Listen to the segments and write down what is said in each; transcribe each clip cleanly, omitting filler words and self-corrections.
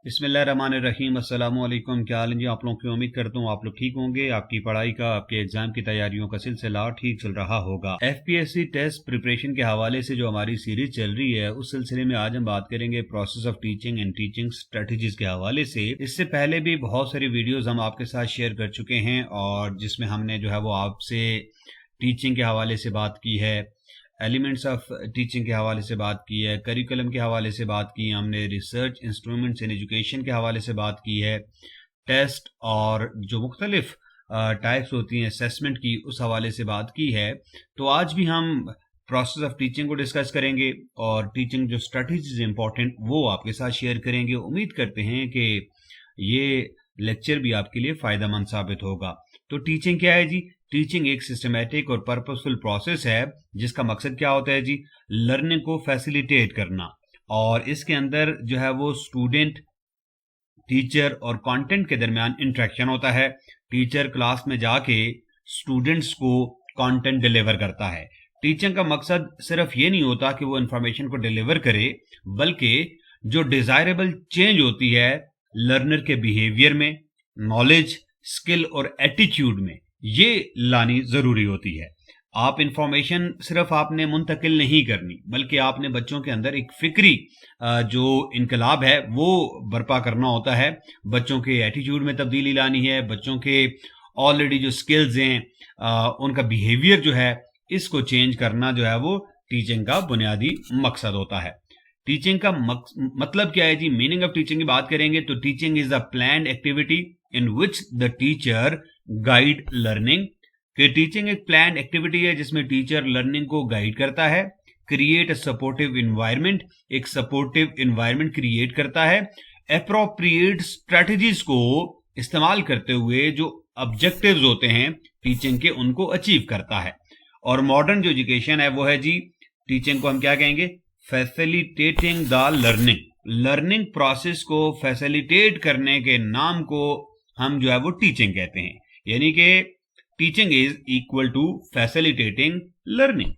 बिस्मिल्लाहिर्रहमानिर्रहीम। अस्सलाम वालेकुम। क्या हाल है जी आप लोगों की? उम्मीद करता हूँ आप लोग ठीक होंगे। आपकी पढ़ाई का, आपके एग्जाम की तैयारियों का सिलसिला ठीक चल रहा होगा। एफपीएससी टेस्ट प्रिपरेशन के हवाले से जो हमारी सीरीज चल रही है, उस सिलसिले में आज हम बात करेंगे process of teaching and teaching strategies के हवाले से। इससे पहले भी बहुत सारी वीडियोज हम आपके साथ शेयर कर चुके हैं और जिसमें हमने जो है वो आपसे टीचिंग के हवाले से बात की है, एलिमेंट्स ऑफ टीचिंग के हवाले से बात की है, करिकुलम के हवाले से बात की, हमने रिसर्च इंस्ट्रूमेंट्स इन एजुकेशन के हवाले से बात की है, टेस्ट और जो मुख्तलिफ टाइप्स होती हैं असेसमेंट की, उस हवाले से बात की है। तो आज भी हम प्रोसेस ऑफ टीचिंग को डिस्कस करेंगे और टीचिंग जो स्ट्रेटजीज इंपॉर्टेंट वो आपके साथ शेयर करेंगे। उम्मीद करते हैं कि ये लेक्चर भी आपके लिए फ़ायदेमंद साबित होगा। तो टीचिंग क्या है जी? टीचिंग एक सिस्टमैटिक और पर्पसफुल प्रोसेस है जिसका मकसद क्या होता है जी? लर्निंग को फैसिलिटेट करना। और इसके अंदर जो है वो स्टूडेंट, टीचर और कंटेंट के दरमियान इंटरेक्शन होता है। टीचर क्लास में जाके स्टूडेंट्स को कंटेंट डिलीवर करता है। टीचिंग का मकसद सिर्फ ये नहीं होता कि वो इंफॉर्मेशन को डिलीवर करे, बल्कि जो डिजायरेबल चेंज होती है लर्नर के बिहेवियर में, नॉलेज, स्किल और एटीट्यूड में, ये लानी जरूरी होती है। आप इंफॉर्मेशन सिर्फ आपने मुंतकिल नहीं करनी, बल्कि आपने बच्चों के अंदर एक फिक्री जो इनकलाब है वो बर्पा करना होता है। बच्चों के एटीट्यूड में तब्दीली लानी है, बच्चों के ऑलरेडी जो स्किल्स हैं उनका बिहेवियर जो है इसको चेंज करना जो है वो टीचिंग का बुनियादी मकसद होता है। टीचिंग का मतलब क्या है जी? मीनिंग ऑफ टीचिंग की बात करेंगे तो teaching is a planned activity in which the teacher guide learning. कि टीचिंग एक प्लान्ड एक्टिविटी है जिसमें टीचर लर्निंग को गाइड करता है। क्रिएट अ सपोर्टिव इन्वायरमेंट, एक सपोर्टिव इन्वायरमेंट क्रिएट करता है। एप्रोप्रिएट स्ट्रेटजीज को इस्तेमाल करते हुए जो ऑब्जेक्टिव्स होते हैं टीचिंग के, उनको अचीव करता है। और मॉडर्न जो एजुकेशन है वो है जी, टीचिंग को हम क्या कहेंगे? Facilitating the learning. Learning process को फैसिलिटेट करने के नाम को हम जो है वो टीचिंग कहते हैं। यानी कि teaching is equal to facilitating learning.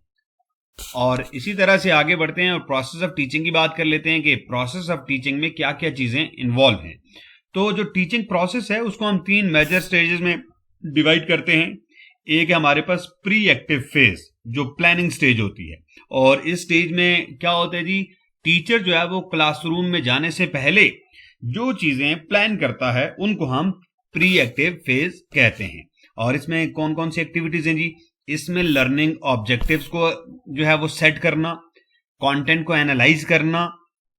और इसी तरह से आगे बढ़ते हैं और प्रोसेस ऑफ टीचिंग की बात कर लेते हैं कि प्रोसेस ऑफ टीचिंग में क्या क्या चीजें इन्वॉल्व हैं। तो जो टीचिंग प्रोसेस है उसको हम 3 मेजर स्टेजेस में डिवाइड करते हैं। एक है हमारे पास प्री एक्टिव फेज, जो प्लानिंग स्टेज होती है। और इस स्टेज में क्या होता है जी? टीचर जो है वो क्लासरूम में जाने से पहले जो चीजें प्लान करता है उनको हम प्री एक्टिव फेज कहते हैं। और इसमें कौन कौन सी एक्टिविटीज हैं जी? इसमें लर्निंग ऑब्जेक्टिव्स को जो है वो सेट करना, कंटेंट को एनालाइज करना,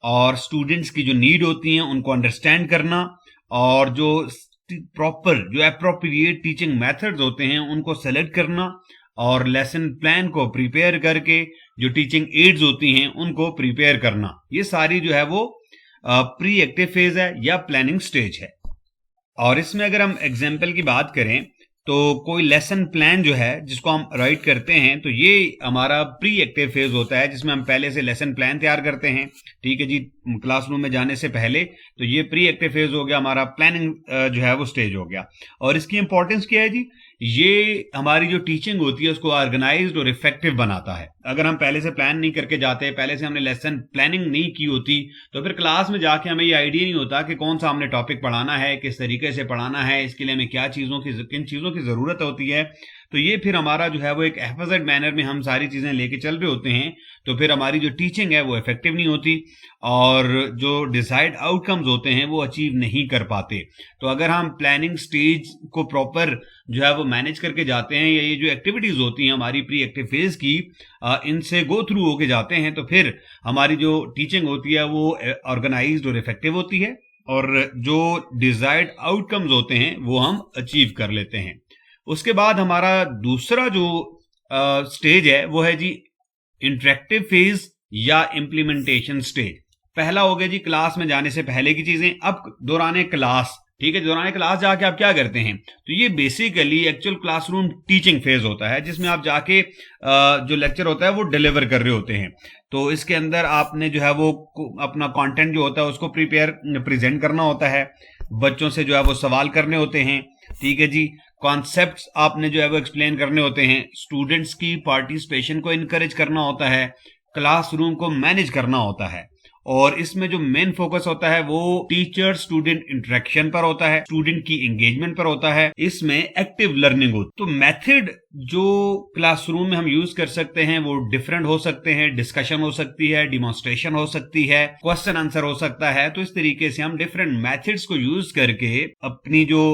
और स्टूडेंट्स की जो नीड होती हैं उनको अंडरस्टैंड करना, और जो प्रॉपर जो एप्रोप्रिएट टीचिंग मेथड्स होते हैं उनको सेलेक्ट करना, और लेसन प्लान को प्रिपेयर करके जो टीचिंग एड्स होती हैं उनको प्रिपेयर करना। ये सारी जो है वो प्री एक्टिव फेज है या प्लानिंग स्टेज है। और इसमें अगर हम एग्जाम्पल की बात करें तो कोई लेसन प्लान जो है जिसको हम राइट करते हैं, तो ये हमारा प्री एक्टिव फेज होता है जिसमें हम पहले से लेसन प्लान तैयार करते हैं। ठीक है जी, क्लासरूम में जाने से पहले। तो ये प्री एक्टिव फेज हो गया, हमारा प्लानिंग जो है वो स्टेज हो गया। और इसकी इंपॉर्टेंस क्या है जी? ये हमारी जो टीचिंग होती है उसको ऑर्गेनाइज्ड और इफेक्टिव बनाता है। अगर हम पहले से प्लान नहीं करके जाते, पहले से हमने लेसन प्लानिंग नहीं की होती, तो फिर क्लास में जाके हमें ये आइडिया नहीं होता कि कौन सा हमने टॉपिक पढ़ाना है, किस तरीके से पढ़ाना है, इसके लिए हमें किन चीज़ों की ज़रूरत होती है। तो ये फिर हमारा जो है वो एक एफिशिएंट मैनर में हम सारी चीज़ें लेके चल रहे होते हैं, तो फिर हमारी जो टीचिंग है वो इफेक्टिव नहीं होती और जो डिजायर्ड आउटकम्स होते हैं वो अचीव नहीं कर पाते। तो अगर हम प्लानिंग स्टेज को प्रॉपर जो है वो मैनेज करके जाते हैं, या ये जो एक्टिविटीज होती हैं हमारी प्री एक्टिव फेज की, इनसे गो थ्रू होके जाते हैं, तो फिर हमारी जो टीचिंग होती है वो ऑर्गेनाइज्ड और इफेक्टिव होती है, और जो डिजायर्ड आउटकम्स होते हैं वो हम अचीव कर लेते हैं। उसके बाद हमारा दूसरा जो स्टेज है वो है जी इंटरेक्टिव फेज या इम्प्लीमेंटेशन स्टेज। पहला हो गया जी क्लास में जाने से पहले की चीजें। अब दौरान क्लास, ठीक है, दौरान क्लास जाके आप क्या करते हैं? तो ये basically actual classroom teaching phase होता है जिसमें आप जाके जो लेक्चर होता है वो डिलीवर कर रहे होते हैं। तो इसके अंदर आपने जो है वो अपना कंटेंट जो होता है उसको प्रेजेंट करना होता है, बच्चों से जो है वो सवाल करने होते हैं। ठीक है जी, कॉन्सेप्ट्स आपने जो है वो एक्सप्लेन करने होते हैं, स्टूडेंट्स की पार्टिसिपेशन को इनकरेज करना होता है, क्लासरूम को मैनेज करना होता है। और इसमें जो मेन फोकस होता है वो टीचर स्टूडेंट इंटरेक्शन पर होता है, स्टूडेंट की एंगेजमेंट पर होता है, इसमें एक्टिव लर्निंग होती है। तो मेथड जो क्लासरूम में हम यूज कर सकते हैं वो डिफरेंट हो सकते हैं, डिस्कशन हो सकती है, डिमॉन्स्ट्रेशन हो सकती है, क्वेश्चन आंसर हो सकता है। तो इस तरीके से हम डिफरेंट मेथड्स को यूज करके अपनी जो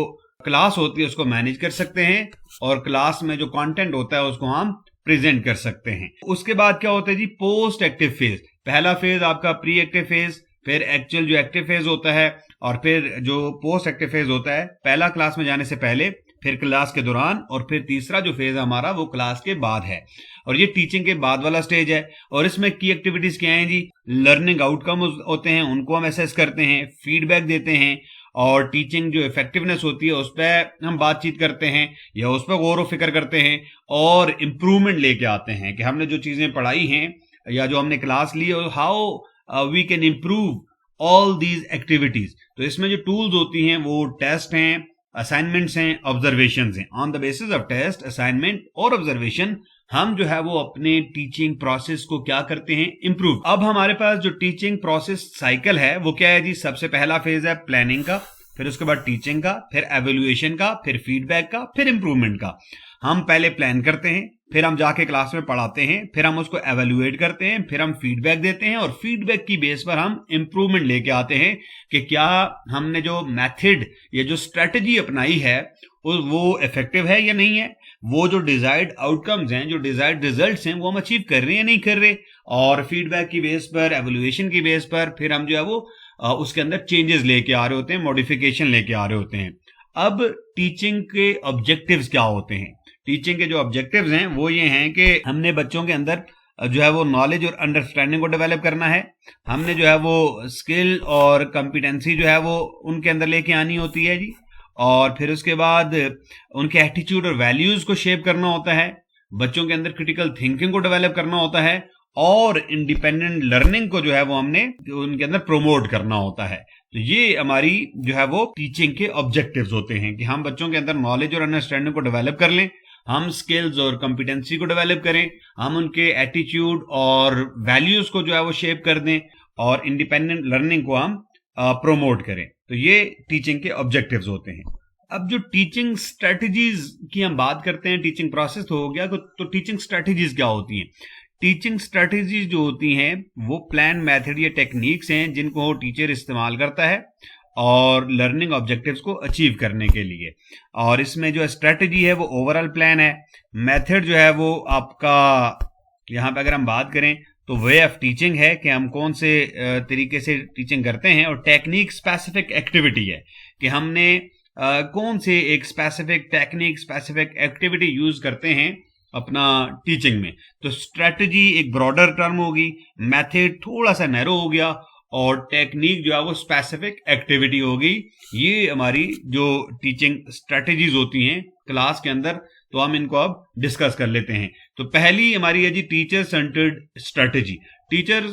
क्लास होती है उसको मैनेज कर सकते हैं और क्लास में जो कंटेंट होता है उसको हम प्रेजेंट कर सकते हैं। उसके बाद क्या होता है जी, पोस्ट एक्टिव फेज। पहला फेज आपका प्री एक्टिव फेज, फिर एक्चुअल जो एक्टिव फेज होता है, और फिर जो पोस्ट एक्टिव फेज होता है, पहला क्लास में जाने से पहले, फिर क्लास के दौरान, और फिर तीसरा जो फेज हमारा वो क्लास के बाद है। और ये टीचिंग के बाद वाला स्टेज है। और इसमें की एक्टिविटीज क्या है जी, लर्निंग आउटकम होते हैं, उनको हम असेस करते हैं, फीडबैक देते हैं, और टीचिंग जो इफेक्टिवनेस होती है उस पर हम बातचीत करते हैं या उस पर गौर व फिक्र करते हैं और इम्प्रूवमेंट लेके आते हैं कि हमने जो चीजें पढ़ाई हैं या जो हमने क्लास ली है, how we can improve all these activities. तो इसमें जो टूल्स होती हैं वो टेस्ट हैं, असाइनमेंट्स हैं, ऑब्जर्वेशंस हैं। On the basis of test, assignment और ऑब्जर्वेशन हम जो है वो अपने टीचिंग प्रोसेस को क्या करते हैं, इंप्रूव। अब हमारे पास जो टीचिंग प्रोसेस साइकिल है वो क्या है जी, सबसे पहला फेज है प्लानिंग का, फिर उसके बाद टीचिंग का, फिर एवेल्युएशन का, फिर फीडबैक का, फिर इंप्रूवमेंट का। हम पहले प्लान करते हैं, फिर हम जाके क्लास में पढ़ाते हैं, फिर हम उसको एवेल्युएट करते हैं, फिर हम फीडबैक देते हैं और फीडबैक की बेस पर हम इंप्रूवमेंट लेके आते हैं कि क्या हमने जो मेथड या जो स्ट्रेटजी अपनाई है वो इफेक्टिव है या नहीं है, वो जो डिजायर्ड आउटकम्स हैं, जो डिजायर्ड रिजल्ट्स हैं वो हम अचीव कर रहे हैं या नहीं कर रहे। और फीडबैक की बेस पर, एवेल्युएशन की बेस पर फिर हम जो है वो उसके अंदर चेंजेस लेके आ रहे होते हैं, मॉडिफिकेशन लेके आ रहे होते हैं। अब टीचिंग के ऑब्जेक्टिव्स क्या होते हैं? टीचिंग के जो ऑब्जेक्टिव्स हैं वो ये हैं कि हमने बच्चों के अंदर जो है वो नॉलेज और अंडरस्टैंडिंग को डेवलप करना है, हमने जो है वो स्किल और कॉम्पिटेंसी जो है वो उनके अंदर लेके आनी होती है जी, और फिर उसके बाद उनके एटीट्यूड और वैल्यूज को शेप करना होता है, बच्चों के अंदर क्रिटिकल थिंकिंग को डेवलप करना होता है, और इंडिपेंडेंट लर्निंग को जो है वो हमने उनके अंदर प्रोमोट करना होता है। तो ये हमारी जो है वो टीचिंग के ऑब्जेक्टिव्स होते हैं कि हम बच्चों के अंदर नॉलेज और अंडरस्टैंडिंग को डेवलप कर लें, हम स्किल्स और कॉम्पिटेंसी को डेवलप करें, हम उनके एटीट्यूड और वैल्यूज को जो है वो शेप कर दें, और इंडिपेंडेंट लर्निंग को हम प्रोमोट करें। तो ये टीचिंग के ऑब्जेक्टिव्स होते हैं। अब जो टीचिंग स्ट्रेटजीज की हम बात करते हैं, टीचिंग प्रोसेस तो हो गया, तो टीचिंग स्ट्रेटजीज क्या होती हैं? टीचिंग स्ट्रेटजीज जो होती हैं वो प्लान, मेथड या टेक्निक्स हैं जिनको टीचर इस्तेमाल करता है और लर्निंग ऑब्जेक्टिव्स को अचीव करने के लिए। और इसमें जो स्ट्रेटजी है वो ओवरऑल प्लान है, मेथड जो है वो आपका यहाँ पे अगर हम बात करें तो वे ऑफ टीचिंग है कि हम कौन से तरीके से टीचिंग करते हैं, और टेक्निक स्पेसिफिक एक्टिविटी है कि हमने कौन से एक specific technique, specific activity use करते हैं अपना टीचिंग में। तो स्ट्रेटजी एक ब्रॉडर टर्म होगी, मेथड थोड़ा सा नैरो हो गया, और टेक्निक जो है वो स्पेसिफिक एक्टिविटी होगी। ये हमारी जो टीचिंग स्ट्रेटजीज होती हैं क्लास के अंदर, तो हम इनको अब डिस्कस कर लेते हैं। तो पहली हमारी है जी टीचर सेंटर्ड स्ट्रेटजी। टीचर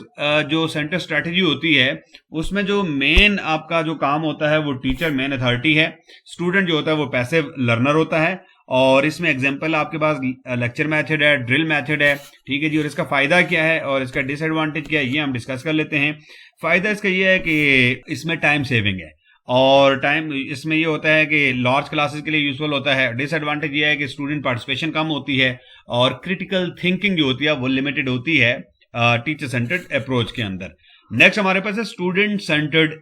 जो सेंटर स्ट्रेटजी होती है उसमें जो मेन आपका जो काम होता है वो टीचर मेन अथॉरिटी है, स्टूडेंट जो होता है वो पैसिव लर्नर होता है। और इसमें एग्जांपल आपके पास लेक्चर मेथड है, ड्रिल मेथड है, ठीक है जी। और इसका फायदा क्या है और इसका डिसएडवांटेज क्या है ये हम डिस्कस कर लेते हैं। फायदा इसका ये है कि इसमें टाइम सेविंग है, और टाइम इसमें ये होता है कि लार्ज क्लासेस के लिए यूजफुल होता है। डिसएडवांटेज ये है कि स्टूडेंट पार्टिसिपेशन कम होती है और क्रिटिकल थिंकिंग जो होती है वो लिमिटेड होती है टीचर सेंटर्ड अप्रोच के अंदर। नेक्स्ट हमारे पास है स्टूडेंट सेंटर्ड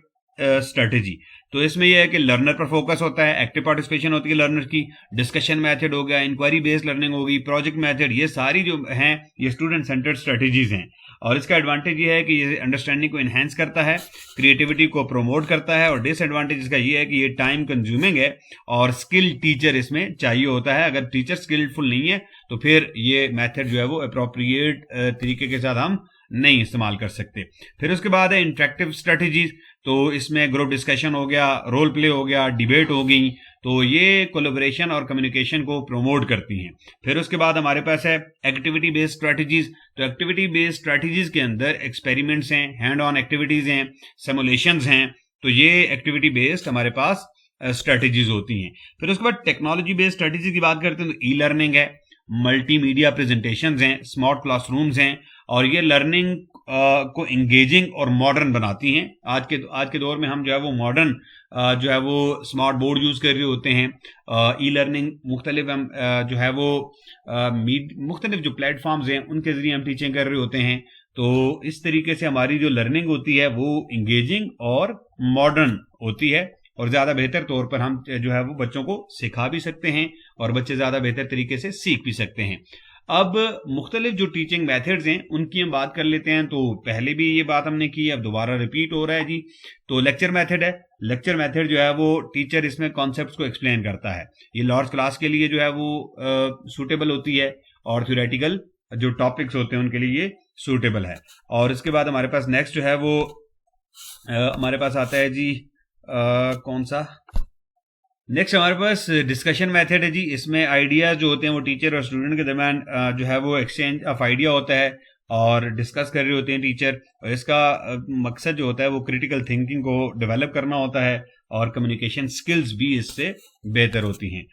स्ट्रेटेजी। तो इसमें यह है कि लर्नर पर फोकस होता है, एक्टिव पार्टिसिपेशन होती है लर्नर की, डिस्कशन मेथड हो गया, इंक्वायरी बेस्ड लर्निंग होगी, प्रोजेक्ट मेथड, ये सारी जो हैं ये स्टूडेंट सेंटर्ड स्ट्रेटेजीज हैं। और इसका एडवांटेज ये है कि ये अंडरस्टैंडिंग को इन्हेंस करता है, क्रिएटिविटी को प्रोमोट करता है, और डिसएडवांटेज इसका ये है कि ये टाइम कंज्यूमिंग है और स्किल टीचर इसमें चाहिए होता है। अगर टीचर स्किलफुल नहीं है तो फिर ये मेथड जो है वो अप्रोप्रिएट तरीके के साथ हम नहीं इस्तेमाल कर सकते। फिर उसके बाद है इंटरेक्टिव स्ट्रेटेजीज। तो इसमें ग्रुप डिस्कशन हो गया, रोल प्ले हो गया, डिबेट हो गई, तो ये कोलैबोरेशन और कम्युनिकेशन को प्रमोट करती हैं। फिर उसके बाद हमारे पास है एक्टिविटी बेस्ड स्ट्रेटजीज। तो एक्टिविटी बेस्ड स्ट्रेटजीज के अंदर एक्सपेरिमेंट्स हैं, हैंड ऑन एक्टिविटीज हैं, सिमुलेशंस हैं, तो ये एक्टिविटी बेस्ड हमारे पास स्ट्रेटजीज होती हैं। फिर उसके बाद टेक्नोलॉजी बेस्ड स्ट्रेटजी की बात करते हैं तो ई लर्निंग है, मल्टीमीडिया प्रेजेंटेशंस हैं, स्मार्ट क्लासरूम्स हैं, और ये लर्निंग को इंगेजिंग और मॉडर्न बनाती हैं। आज के दौर में हम जो है वो मॉडर्न जो है वो स्मार्ट बोर्ड यूज़ कर रहे होते हैं, ई लर्निंग मुख्तलिफ जो है वो मुख्तलिफ जो प्लेटफॉर्म्स हैं उनके ज़रिए हम टीचिंग कर रहे होते हैं। तो इस तरीके से हमारी जो लर्निंग होती है वो इंगेजिंग और मॉडर्न होती है, और ज़्यादा बेहतर तौर पर हम जो है वो बच्चों को सिखा भी सकते हैं और बच्चे ज़्यादा बेहतर तरीके से सीख भी सकते हैं। अब मुख्तलिफ जो टीचिंग मेथड्स हैं उनकी हम बात कर लेते हैं। तो पहले भी ये बात हमने की, अब दोबारा रिपीट हो रहा है जी। तो लेक्चर मेथड है। लेक्चर मेथड जो है वो टीचर इसमें कॉन्सेप्ट्स को एक्सप्लेन करता है। ये लार्ज क्लास के लिए जो है वो सूटेबल होती है, और थ्योरेटिकल जो टॉपिक्स होते हैं उनके लिए ये सूटेबल है। और इसके बाद हमारे पास नेक्स्ट जो है वो हमारे पास आता है जी कौन सा, नेक्स्ट हमारे पास डिस्कशन मेथड है जी। इसमें आइडियाज जो होते हैं वो टीचर और स्टूडेंट के दरमियान जो है वो एक्सचेंज ऑफ आइडिया होता है और डिस्कस कर रहे होते हैं टीचर, और इसका मकसद जो होता है वो क्रिटिकल थिंकिंग को डेवलप करना होता है, और कम्युनिकेशन स्किल्स भी इससे बेहतर होती हैं।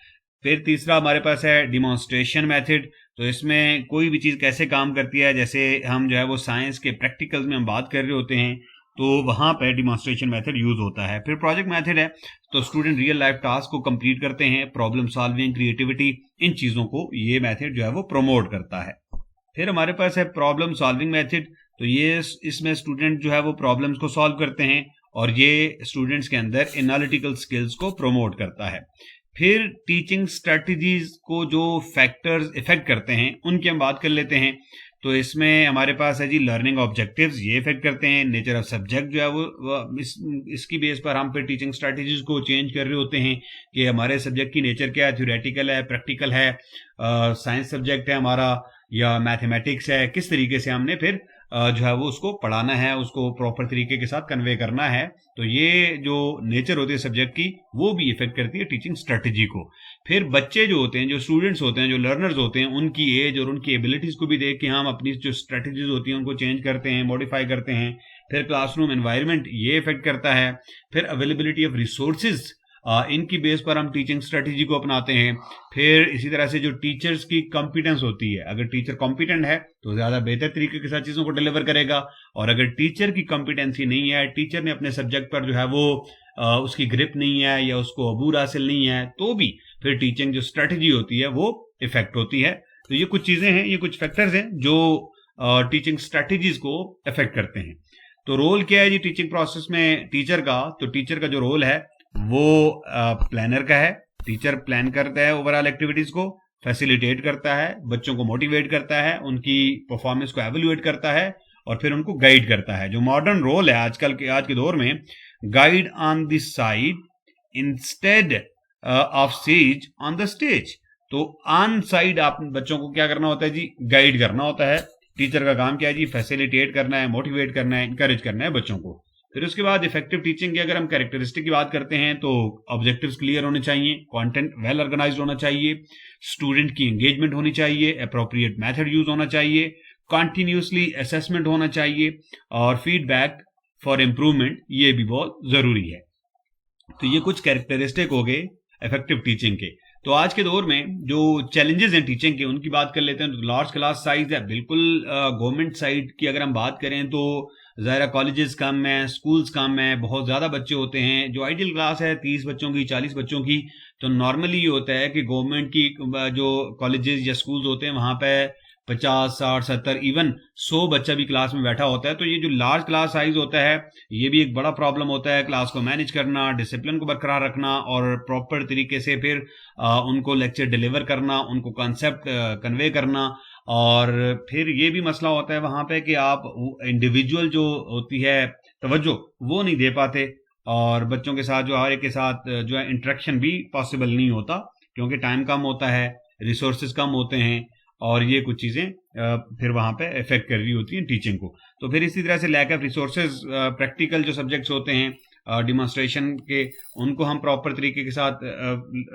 फिर तीसरा हमारे पास है डिमॉन्स्ट्रेशन मेथड। तो इसमें कोई भी चीज़ कैसे काम करती है, जैसे हम जो है वो साइंस के प्रैक्टिकल्स में हम बात कर रहे होते हैं, तो वहाँ पर डिमॉन्स्ट्रेशन मेथड यूज होता है। फिर प्रोजेक्ट मेथड है। तो स्टूडेंट रियल लाइफ टास्क को कंप्लीट करते हैं, प्रॉब्लम सॉल्विंग, क्रिएटिविटी, इन चीज़ों को ये मेथड जो है वो प्रमोट करता है। फिर हमारे पास है प्रॉब्लम सॉल्विंग मेथड। तो ये इसमें स्टूडेंट जो है वो प्रॉब्लम्स को सॉल्व करते हैं, और ये स्टूडेंट्स के अंदर एनालिटिकल स्किल्स को प्रमोट करता है। फिर टीचिंग स्ट्रेटजीज को जो फैक्टर्स इफेक्ट करते हैं उनकी हम बात कर लेते हैं। तो इसमें हमारे पास है जी लर्निंग ऑब्जेक्टिव्स, ये इफेक्ट करते हैं। नेचर ऑफ सब्जेक्ट जो है वो इसकी बेस पर हम फिर टीचिंग स्ट्रेटजीज को चेंज कर रहे होते हैं कि हमारे सब्जेक्ट की नेचर क्या है, थ्योरेटिकल है, प्रैक्टिकल है, साइंस सब्जेक्ट है हमारा, या मैथमेटिक्स है, किस तरीके से हमने फिर जो है वो उसको पढ़ाना है, उसको प्रॉपर तरीके के साथ कन्वे करना है। तो ये जो नेचर होती है सब्जेक्ट की वो भी इफेक्ट करती है टीचिंग स्ट्रेटजी को। फिर बच्चे जो होते हैं, जो स्टूडेंट्स होते हैं, जो लर्नर्स होते हैं, उनकी एज और उनकी एबिलिटीज को भी देख के हम अपनी जो स्ट्रेटजीज होती हैं उनको चेंज करते हैं, मॉडिफाई करते हैं। फिर क्लासरूम एनवायरनमेंट ये इफेक्ट करता है। फिर अवेलेबिलिटी ऑफ रिसोर्सेज, इनकी बेस पर हम टीचिंग स्ट्रेटजी को अपनाते हैं। फिर इसी तरह से जो टीचर्स की कॉम्पिटेंस होती है, अगर टीचर कॉम्पिटेंट है तो ज़्यादा बेहतर तरीके के साथ चीज़ों को डिलीवर करेगा, और अगर टीचर की कॉम्पिटेंसी नहीं है, टीचर ने अपने सब्जेक्ट पर जो है वो उसकी ग्रिप नहीं है या उसको अबूर हासिल नहीं है, तो भी फिर टीचिंग जो स्ट्रेटजी होती है वो इफेक्ट होती है। तो ये कुछ चीज़ें हैं, ये कुछ फैक्टर्स हैं जो टीचिंग स्ट्रेटजीज को इफेक्ट करते हैं। तो रोल क्या है जी टीचिंग प्रोसेस में टीचर का? तो टीचर का जो रोल है वो प्लानर का है। टीचर प्लान करता है ओवरऑल एक्टिविटीज को, फैसिलिटेट करता है, बच्चों को मोटिवेट करता है, उनकी परफॉर्मेंस को एवेल्युएट करता है, और फिर उनको गाइड करता है। जो मॉडर्न रोल है आज के दौर में, guide on the side instead of says on the stage. तो ऑन साइड आप बच्चों को क्या करना होता है जी? गाइड करना होता है। टीचर का काम क्या है जी? फैसिलिटेट करना है, मोटिवेट करना है, इंकरेज करना है बच्चों को। फिर उसके बाद इफेक्टिव टीचिंग की अगर हम कैरेक्टरिस्टिक की बात करते हैं तो ऑब्जेक्टिव्स क्लियर होने चाहिए, कंटेंट वेल ऑर्गेनाइज्ड होना चाहिए, स्टूडेंट की एंगेजमेंट होनी चाहिए, अप्रोप्रिएट मेथड यूज होना चाहिए, कंटिन्यूसली असेसमेंट होना चाहिए, और फीडबैक फॉर इम्प्रूवमेंट ये भी बहुत जरूरी है। तो ये कुछ कैरेक्टरिस्टिक हो गए इफेक्टिव टीचिंग के। तो आज के दौर में जो चैलेंजेस हैं टीचिंग के उनकी बात कर लेते हैं। तो लार्ज क्लास साइज है, बिल्कुल गवर्नमेंट साइड की अगर हम बात करें तो ज़ाहिर कॉलेजेस कम है, स्कूल्स कम है, बहुत ज़्यादा बच्चे होते हैं। जो आइडियल क्लास है 30 बच्चों की, 40 बच्चों की, तो नॉर्मली ये होता है कि गवर्नमेंट की जो कॉलेजेस या स्कूल्स होते हैं वहाँ पे 50, 60, 70, इवन 100 बच्चा भी क्लास में बैठा होता है। तो ये जो लार्ज क्लास साइज होता है ये भी एक बड़ा प्रॉब्लम होता है, क्लास को मैनेज करना, डिसिप्लिन को बरकरार रखना, और प्रॉपर तरीके से फिर उनको लेक्चर डिलीवर करना, उनको कॉन्सेप्ट कन्वे करना। और फिर ये भी मसला होता है वहाँ पे कि आप इंडिविजुअल जो होती है तवज्जो वो नहीं दे पाते, और बच्चों के साथ जो हर एक के साथ जो है इंटरेक्शन भी पॉसिबल नहीं होता, क्योंकि टाइम कम होता है, रिसोर्सेज कम होते हैं, और ये कुछ चीज़ें फिर वहाँ पे इफेक्ट कर रही होती हैं टीचिंग को। तो फिर इसी तरह से लैक ऑफ रिसोर्सेज, प्रैक्टिकल जो सब्जेक्ट्स होते हैं डिमॉन्स्ट्रेशन के, उनको हम प्रॉपर तरीके के साथ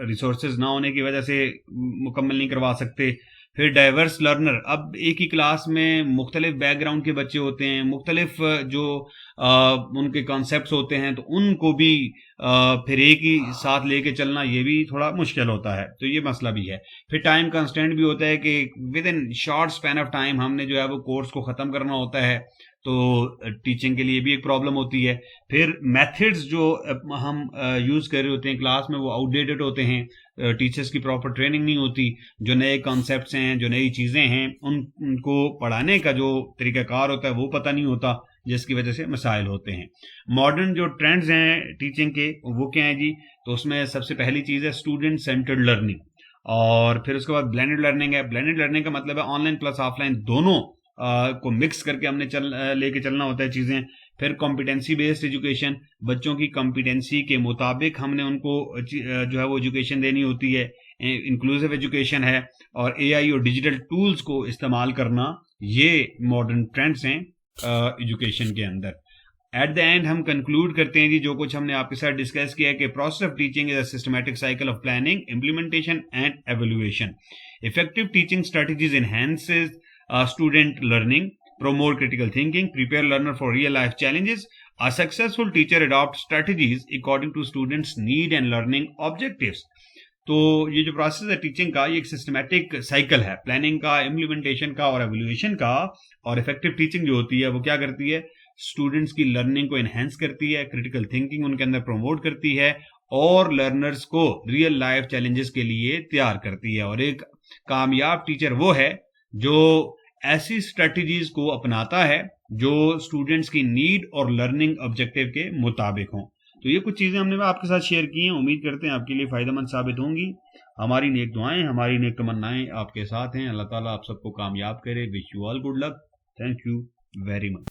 रिसोर्सेज ना होने की वजह से मुकम्मल नहीं करवा सकते। फिर डाइवर्स लर्नर, अब एक ही क्लास में मुख्तलिफ बैकग्राउंड के बच्चे होते हैं, मुख्तलिफ जो उनके कॉन्सेप्ट्स होते हैं, तो उनको भी फिर एक ही साथ लेके चलना ये भी थोड़ा मुश्किल होता है। तो ये मसला भी है। फिर टाइम कंस्टेंट भी होता है कि with in short span of time हमने जो है वो कोर्स को ख़त्म करना होता है। तो टीचिंग के लिए भी एक प्रॉब्लम होती है। फिर मेथड्स जो हम यूज कर रहे होते हैं क्लास में वो आउटडेटेड होते हैं, टीचर्स की प्रॉपर ट्रेनिंग नहीं होती, जो नए कॉन्सेप्ट्स हैं, जो नई चीजें हैं, उनको पढ़ाने का जो तरीकाकार होता है वो पता नहीं होता, जिसकी वजह से मसाइल होते हैं। मॉडर्न जो ट्रेंड्स हैं टीचिंग के वो क्या हैं जी, तो उसमें सबसे पहली चीज है स्टूडेंट सेंटर्ड लर्निंग, और फिर उसके बाद ब्लेंडेड लर्निंग है। ब्लेंडेड लर्निंग का मतलब है ऑनलाइन प्लस ऑफलाइन दोनों को मिक्स करके हमने लेके चलना होता है चीजें। फिर कॉम्पिटेंसी बेस्ड एजुकेशन, बच्चों की कॉम्पिटेंसी के मुताबिक हमने उनको जो है वो एजुकेशन देनी होती है। इंक्लूसिव एजुकेशन है, और एआई और डिजिटल टूल्स को इस्तेमाल करना, ये मॉडर्न ट्रेंड्स हैं एजुकेशन के अंदर। एट द एंड हम कंक्लूड करते हैं जी जो कुछ हमने आपके साथ डिस्कस किया है कि process of teaching is a systematic cycle of planning, implementation and evaluation. Effective teaching strategies enhances student learning, promote critical thinking, prepare learner for real life challenges. A successful teacher adopts strategies according to students' need and learning objectives. तो ये जो process है teaching का, ये एक systematic cycle है planning का, implementation का और एवेल्युएशन का। और इफेक्टिव टीचिंग जो होती है वो क्या करती है, स्टूडेंट्स की लर्निंग को एनहेंस करती है, क्रिटिकल थिंकिंग उनके अंदर प्रमोट करती है, और लर्नर्स को रियल लाइफ चैलेंजेस के लिए तैयार करती है। और एक कामयाब टीचर वो है जो ऐसी स्ट्रेटजीज को अपनाता है जो स्टूडेंट्स की नीड और लर्निंग ऑब्जेक्टिव के मुताबिक हों। तो ये कुछ चीजें हमने आपके साथ शेयर की हैं, उम्मीद करते हैं आपके लिए फायदेमंद साबित होंगी। हमारी नेक दुआएं, हमारी नेक तमन्नाएं आपके साथ हैं। अल्लाह ताला आप सबको कामयाब करे। Wish you all good luck. Thank you very much.